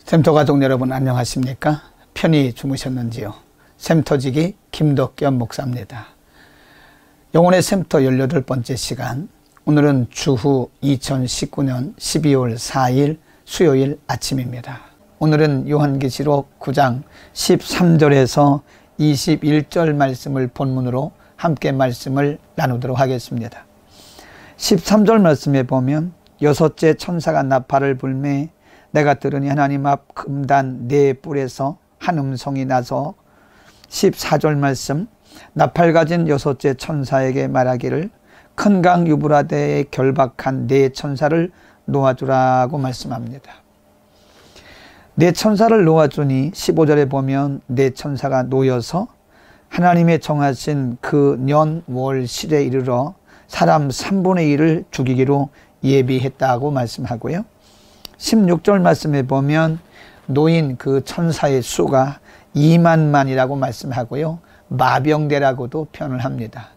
샘터 가족 여러분 안녕하십니까? 편히 주무셨는지요? 샘터지기 김덕겸 목사입니다. 영혼의 샘터 18번째 시간, 오늘은 주후 2019년 12월 4일 수요일 아침입니다. 오늘은 요한계시록 9장 13절에서 21절 말씀을 본문으로 함께 말씀을 나누도록 하겠습니다. 13절 말씀에 보면 여섯째 천사가 나팔을 불매 내가 들으니 하나님 앞 금단 네 뿔에서 한 음성이 나서 14절 말씀 나팔 가진 여섯째 천사에게 말하기를 큰 강 유브라데에 결박한 네 천사를 놓아주라고 말씀합니다. 네 천사를 놓아주니 15절에 보면 네 천사가 놓여서 하나님의 정하신 그 년, 월, 실에 이르러 사람 3분의 1을 죽이기로 예비했다고 말씀하고요. 16절 말씀에 보면 놓인 그 천사의 수가 2만만이라고 말씀하고요. 마병대라고도 표현을 합니다.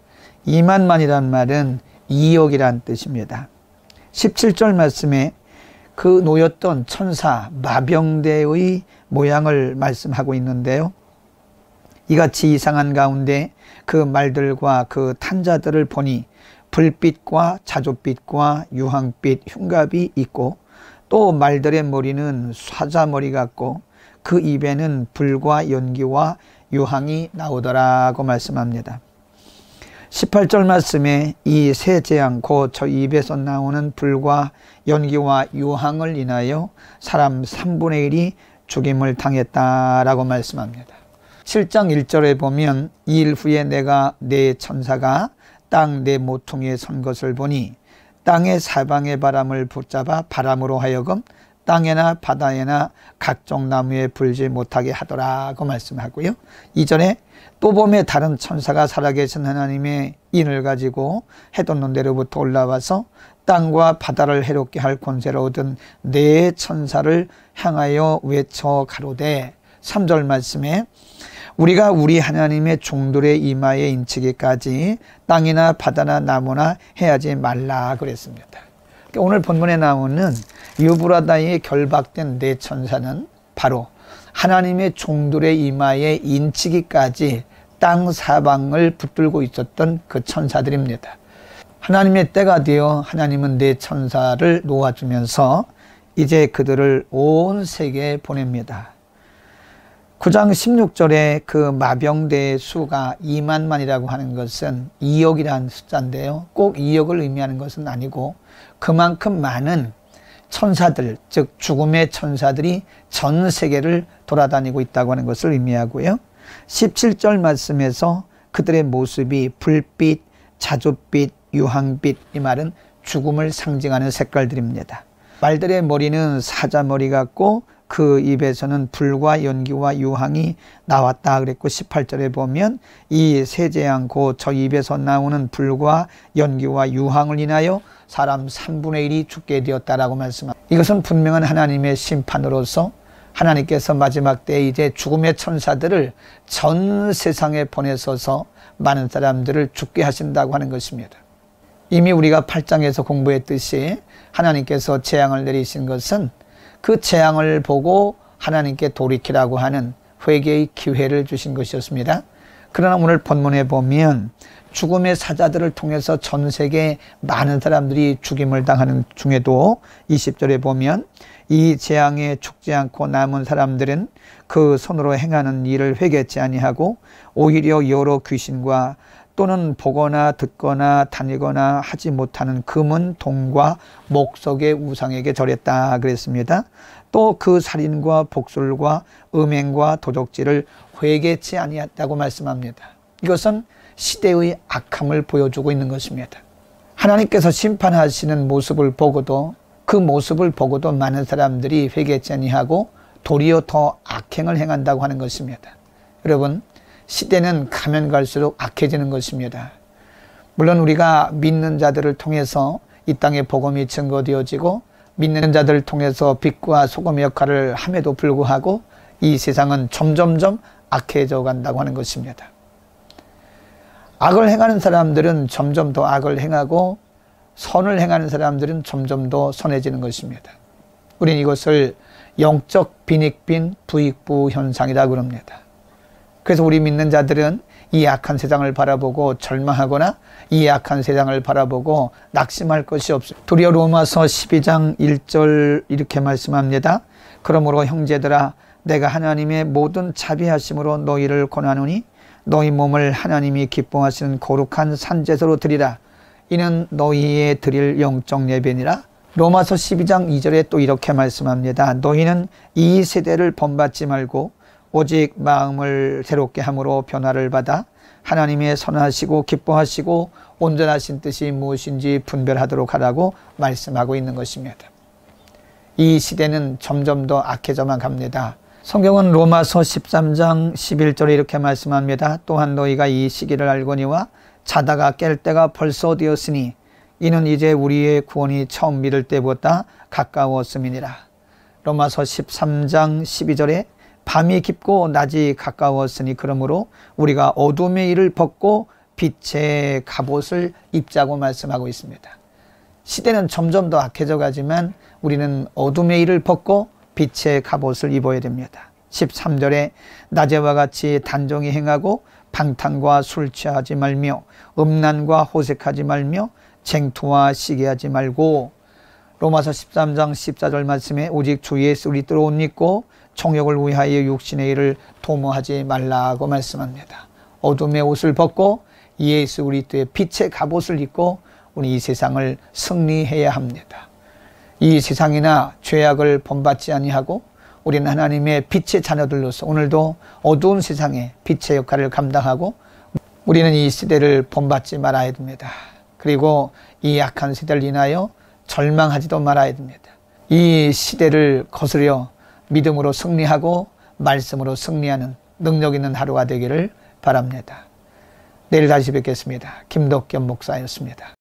2만만이란 말은 2억이란 뜻입니다. 17절 말씀에 그 놓였던 천사 마병대의 모양을 말씀하고 있는데요. 이같이 이상한 가운데 그 말들과 그 탄자들을 보니 불빛과 자줏빛과 유황빛 흉갑이 있고 또 말들의 머리는 사자머리 같고 그 입에는 불과 연기와 유황이 나오더라고 말씀합니다. 18절 말씀에 이 세 재앙 곧 저 입에서 나오는 불과 연기와 유황을 인하여 사람 3분의 1이 죽임을 당했다라고 말씀합니다. 7장 1절에 보면 이 일 후에 내가 네 천사가 땅 네 모퉁이에 선 것을 보니 땅의 사방의 바람을 붙잡아 바람으로 하여금 땅에나 바다에나 각종 나무에 불지 못하게 하더라고 말씀하고요. 이전에 또 봄에 다른 천사가 살아계신 하나님의 인을 가지고 해돋는 데로부터 올라와서 땅과 바다를 해롭게 할 권세를 얻은 네 천사를 향하여 외쳐 가로되 3절 말씀에 우리가 우리 하나님의 종들의 이마에 인치기까지 땅이나 바다나 나무나 해하지 말라 그랬습니다. 오늘 본문에 나오는 유브라다에 결박된 네 천사는 바로 하나님의 종들의 이마에 인치기까지 땅 사방을 붙들고 있었던 그 천사들입니다. 하나님의 때가 되어 하나님은 네 천사를 놓아주면서 이제 그들을 온 세계에 보냅니다. 9장 16절에 그 마병대의 수가 2만만이라고 하는 것은 2억이라는 숫자인데요. 꼭 2억을 의미하는 것은 아니고 그만큼 많은 천사들, 즉 죽음의 천사들이 전 세계를 돌아다니고 있다고 하는 것을 의미하고요. 17절 말씀에서 그들의 모습이 불빛, 자줏빛, 유황빛, 이 말은 죽음을 상징하는 색깔들입니다. 말들의 머리는 사자머리 같고 그 입에서는 불과 연기와 유황이 나왔다 그랬고 18절에 보면 이 세 재앙 곧 저 입에서 나오는 불과 연기와 유황을 인하여 사람 3분의 1이 죽게 되었다라고 말씀합니다. 이것은 분명한 하나님의 심판으로서 하나님께서 마지막 때에 이제 죽음의 천사들을 전 세상에 보내셔서 많은 사람들을 죽게 하신다고 하는 것입니다. 이미 우리가 8장에서 공부했듯이 하나님께서 재앙을 내리신 것은 그 재앙을 보고 하나님께 돌이키라고 하는 회개의 기회를 주신 것이었습니다. 그러나 오늘 본문에 보면 죽음의 사자들을 통해서 전 세계 많은 사람들이 죽임을 당하는 중에도 20절에 보면 이 재앙에 죽지 않고 남은 사람들은 그 손으로 행하는 일을 회개치 아니하고 오히려 여러 귀신과 또는 보거나 듣거나 다니거나 하지 못하는 금은 동과 목석의 우상에게 절했다 그랬습니다. 또 그 살인과 복술과 음행과 도적질을 회개치 아니했다고 말씀합니다. 이것은 시대의 악함을 보여주고 있는 것입니다. 하나님께서 심판하시는 모습을 보고도 그 모습을 보고도 많은 사람들이 회개치 아니하고 도리어 더 악행을 행한다고 하는 것입니다. 여러분, 시대는 가면 갈수록 악해지는 것입니다. 물론 우리가 믿는 자들을 통해서 이 땅에 복음이 증거되어지고 믿는 자들을 통해서 빛과 소금의 역할을 함에도 불구하고 이 세상은 점점점 악해져 간다고 하는 것입니다. 악을 행하는 사람들은 점점 더 악을 행하고 선을 행하는 사람들은 점점 더 선해지는 것입니다. 우리는 이것을 영적 빈익빈 부익부 현상이다 그럽니다. 그래서 우리 믿는 자들은 이 악한 세상을 바라보고 절망하거나 이 악한 세상을 바라보고 낙심할 것이 없습니다. 도리어 로마서 12장 1절 이렇게 말씀합니다. 그러므로 형제들아 내가 하나님의 모든 자비하심으로 너희를 권하노니 너희 몸을 하나님이 기뻐하시는 거룩한 산제사로 드리라. 이는 너희의 드릴 영적 예배니라. 로마서 12장 2절에 또 이렇게 말씀합니다. 너희는 이 세대를 본받지 말고 오직 마음을 새롭게 함으로 변화를 받아 하나님의 선하시고 기뻐하시고 온전하신 뜻이 무엇인지 분별하도록 하라고 말씀하고 있는 것입니다. 이 시대는 점점 더 악해져만 갑니다. 성경은 로마서 13장 11절에 이렇게 말씀합니다. 또한 너희가 이 시기를 알거니와 자다가 깰 때가 벌써 되었으니 이는 이제 우리의 구원이 처음 믿을 때보다 가까웠음이니라. 로마서 13장 12절에 밤이 깊고 낮이 가까웠으니 그러므로 우리가 어둠의 일을 벗고 빛의 갑옷을 입자고 말씀하고 있습니다. 시대는 점점 더 악해져 가지만 우리는 어둠의 일을 벗고 빛의 갑옷을 입어야 됩니다. 13절에 낮에와 같이 단정히 행하고 방탕과 술 취하지 말며 음란과 호색하지 말며 쟁투와 시기하지 말고 로마서 13장 14절 말씀에 오직 주 예수 그리스도로 옷 입고 정욕을 위하여 육신의 일을 도모하지 말라고 말씀합니다. 어둠의 옷을 벗고 예수 그리스도의 빛의 갑옷을 입고 우리 이 세상을 승리해야 합니다. 이 세상이나 죄악을 본받지 아니하고 우리는 하나님의 빛의 자녀들로서 오늘도 어두운 세상에 빛의 역할을 감당하고 우리는 이 시대를 본받지 말아야 됩니다. 그리고 이 악한 시대를 인하여 절망하지도 말아야 됩니다. 이 시대를 거스려 믿음으로 승리하고 말씀으로 승리하는 능력 있는 하루가 되기를 바랍니다. 내일 다시 뵙겠습니다. 김덕겸 목사였습니다.